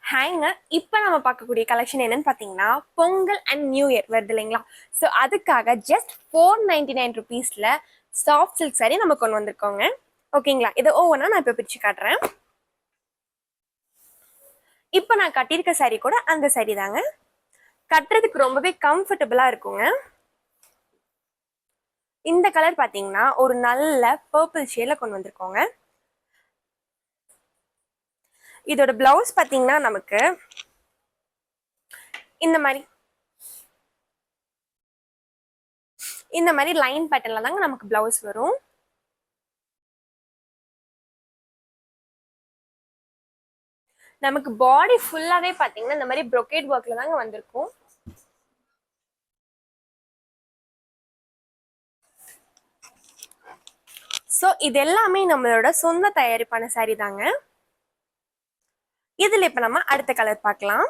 ஹேங்க இப்போ நம்ம பார்க்கக்கூடிய கலெக்ஷன் என்னன்னு பார்த்தீங்கன்னா பொங்கல் அண்ட் நியூ இயர் வருது இல்லைங்களா. ஸோ அதுக்காக ஜஸ்ட் 499 ருபீஸில் சாஃப்ட் சில்க் சாரி நம்ம கொண்டு வந்திருக்கோங்க. ஓகேங்களா, இதை ஒவ்வொன்றா நான் இப்போ பிரித்து காட்டுறேன். இப்போ நான் கட்டியிருக்க சாரி கூட அந்த சாரி தாங்க. கட்டுறதுக்கு ரொம்பவே கம்ஃபர்டபுளாக இருக்குங்க. இந்த கலர் பார்த்தீங்கன்னா ஒரு நல்ல பர்பிள் ஷேடில் கொண்டு வந்திருக்கோங்க. இதோட பிளவுஸ் பார்த்தீங்கன்னா நமக்கு இந்த மாதிரி லைன் பேட்டர்ன்ல தாங்க நமக்கு பிளவுஸ் வரும். நமக்கு பாடி ஃபுல்லாவே பாத்தீங்கன்னா இந்த மாதிரி brocade ஒர்க்ல தாங்க வந்திருக்கும். ஸோ இது எல்லாமே நம்மளோட சொந்த தயாரிப்பான சாரி தாங்க. இதுல இப்ப நம்ம அடுத்த கலர் பார்க்கலாம்.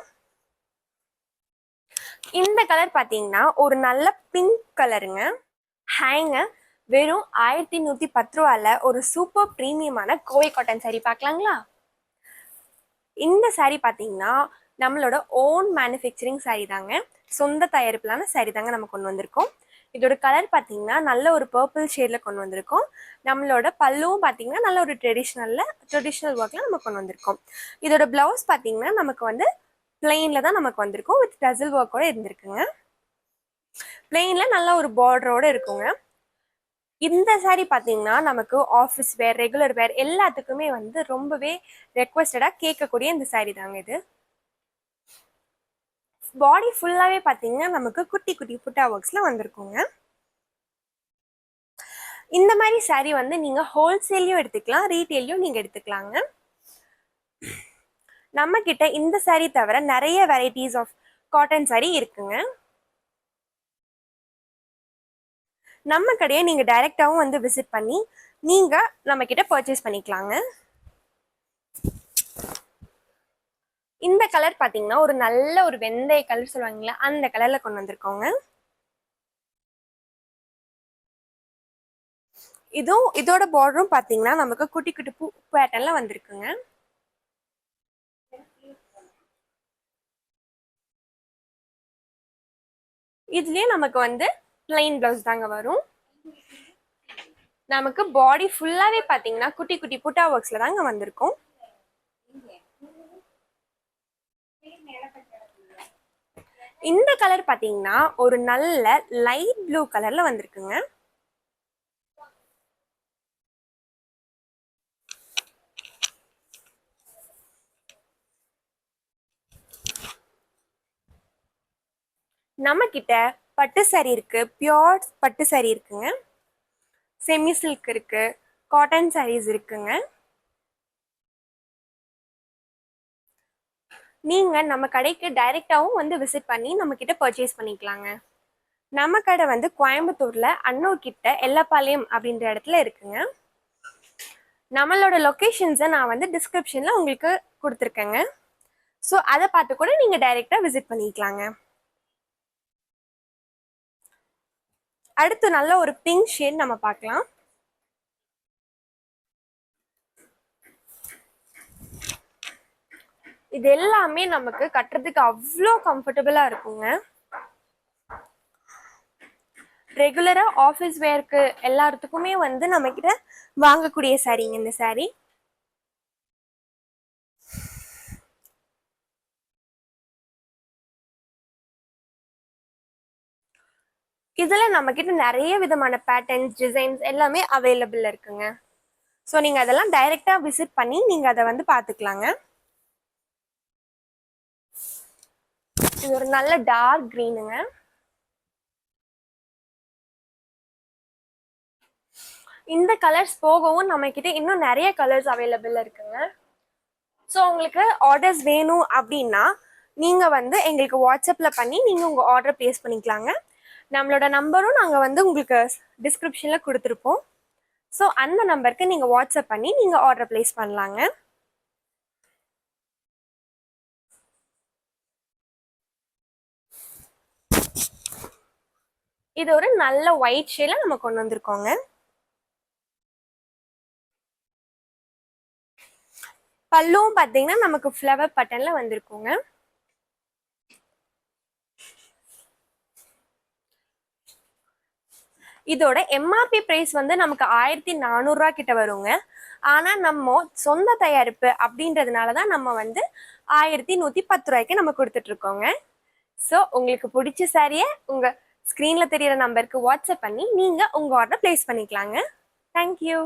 இந்த கலர் பாத்தீங்கன்னா ஒரு நல்ல பிங்க் கலருங்க. ஹேங்க வெறும் 1110 ரூபாயில ஒரு சூப்பர் பிரீமியமான கோவை காட்டன் சாரி பார்க்கலாங்களா. இந்த சாரி பாத்தீங்கன்னா நம்மளோட ஓன் மேனுஃபேக்சரிங் சாரி தாங்க. சொந்த தயாரிப்பிலான சாரி தாங்க நம்ம கொண்டு வந்திருக்கோம். இதோட கலர் பார்த்தீங்கன்னா நல்ல ஒரு பர்பிள் ஷேடில் கொண்டு வந்திருக்கோம். நம்மளோட பல்லுவும் பார்த்தீங்கன்னா நல்ல ஒரு ட்ரெடிஷ்னல் ஒர்க்கில் நம்ம கொண்டு வந்திருக்கோம். இதோட பிளவுஸ் பார்த்தீங்கன்னா நமக்கு வந்து பிளெயினில் தான் நமக்கு வந்திருக்கும். With tussle ஒர்க்கோட இருந்திருக்குங்க. பிளெயினில் நல்ல ஒரு பார்டரோடு இருக்குங்க. இந்த சாரீ பார்த்தீங்கன்னா நமக்கு ஆஃபீஸ் வேர், ரெகுலர் வேர் எல்லாத்துக்குமே வந்து ரொம்பவே ரெக்வஸ்டடாக கேட்கக்கூடிய இந்த சாரீ தாங்க இது. பாடி ஃபுல்லாவே பாத்தீங்கன்னா நமக்கு குட்டி குட்டி புட்டா ஒர்க்ஸ்ல வந்திருக்குங்க. இந்த மாதிரி சாரி வந்து நீங்க ஹோல்சேலையும் எடுத்துக்கலாம், ரீட்டெயிலையும் நீங்க எடுத்துக்கலாங்க. நம்ம கிட்ட இந்த சாரி தவிர நிறைய வெரைட்டிஸ் ஆஃப் காட்டன் சாரி இருக்குங்க. நம்ம கடையை நீங்க டைரக்டாவும் வந்து விசிட் பண்ணி நீங்க நம்ம கிட்ட பர்ச்சேஸ் பண்ணிக்கலாங்க. இந்த கலர் பாத்தீங்கன்னா ஒரு நல்ல ஒரு வெந்தய கலர் சொல்லுவாங்களா, அந்த கலர்ல கொண்டு வந்திருக்கோங்க. இதோட பார்டரும் பாத்தீங்கன்னா நமக்கு குட்டி குட்டி பூ பேட்டர்ன்ல வந்திருக்குங்க. இதுலயே நமக்கு வந்து பிளைன் பிளவுஸ் தாங்க வரும். நமக்கு பாடி ஃபுல்லாவே பாத்தீங்கன்னா குட்டி குட்டி புட்டா ஒர்க்ஸ்ல தாங்க வந்திருக்கும். இந்த கலர் பாத்தீங்கன்னா ஒரு நல்ல லைட் ப்ளூ கலர்ல வந்திருக்குங்க. நம்ம கிட்ட பட்டு சாரி இருக்கு, பியோர் பட்டு சாரி இருக்குங்க, செமி சில்க் இருக்கு, காட்டன் சாரீஸ் இருக்குங்க. நீங்க நம்ம கடைக்கு டைரக்டாவும் வந்து விசிட் பண்ணி நம்ம கிட்ட பர்ச்சேஸ் பண்ணிக்கலாங்க. நம்ம கடை வந்து கோயம்புத்தூர்ல அன்னூர் கிட்ட எல்லப்பாளையம் அப்படின்ற இடத்துல இருக்குங்க. நம்மளோட லொக்கேஷன்ஸை நான் வந்து டிஸ்கிரிப்ஷன்ல உங்களுக்கு கொடுத்துருக்கேங்க. ஸோ அதை பார்த்து கூட நீங்க டைரக்டா விசிட் பண்ணிக்கலாங்க. அடுத்து நல்ல ஒரு பிங்க் ஷேட் நம்ம பார்க்கலாம். இது எல்லாமே நமக்கு கட்டுறதுக்கு அவ்வளோ கம்ஃபர்டபுளா இருக்குங்க. ரெகுலரா ஆஃபீஸ் வேர்க்கு எல்லாத்துக்குமே வந்து நம்ம கிட்ட வாங்கக்கூடிய சாரீங்க இந்த சாரீ. இதுல நம்ம கிட்ட நிறைய விதமான பேட்டர்ன்ஸ், டிசைன்ஸ் எல்லாமே அவைலபிள் இருக்குங்க. ஸோ நீங்க அதெல்லாம் டைரக்டா விசிட் பண்ணி நீங்க அதை வந்து பார்த்துக்கலாங்க. இது ஒரு நல்ல டார்க் கிரீனுங்க. இந்த கலர்ஸ் போகவும் நம்ம கிட்ட இன்னும் நிறைய கலர்ஸ் அவைலபிள் இருக்குங்க. ஸோ உங்களுக்கு ஆர்டர்ஸ் வேணும் அப்படின்னா நீங்க வந்து எங்களுக்கு வாட்ஸ்அப்ல பண்ணி நீங்க உங்க ஆர்டர் பிளேஸ் பண்ணிக்கலாங்க. நம்மளோட நம்பரும் நாங்க வந்து உங்களுக்கு டிஸ்கிரிப்ஷன்ல கொடுத்துருப்போம். ஸோ அந்த நம்பருக்கு நீங்க வாட்ஸ்அப் பண்ணி நீங்க ஆர்டர் பிளேஸ் பண்ணலாங்க. இது ஒரு நல்ல ஒயிட் ஷேட்ல நம்ம கொண்டு வந்திருக்கோங்க. பல்லும் பார்த்தீங்கன்னா நமக்கு ஃப்ளவர் பட்டன்ல வந்திருக்குங்க. இதோட எம்ஆர்பி பிரைஸ் வந்து நமக்கு 1400 கிட்ட வருங்க. ஆனா நம்ம சொந்த தயாரிப்பு அப்படின்றதுனால தான் நம்ம வந்து 1110 நம்ம கொடுத்துட்டு இருக்கோங்க. ஸோ உங்களுக்கு பிடிச்ச சாரியை உங்க ஸ்க்ரீன்ல தெரியிற நம்பருக்கு வாட்ஸ்அப் பண்ணி நீங்க உங்க ஆர்டர் பிளேஸ் பண்ணிக்கலாங்க. தேங்க்யூ.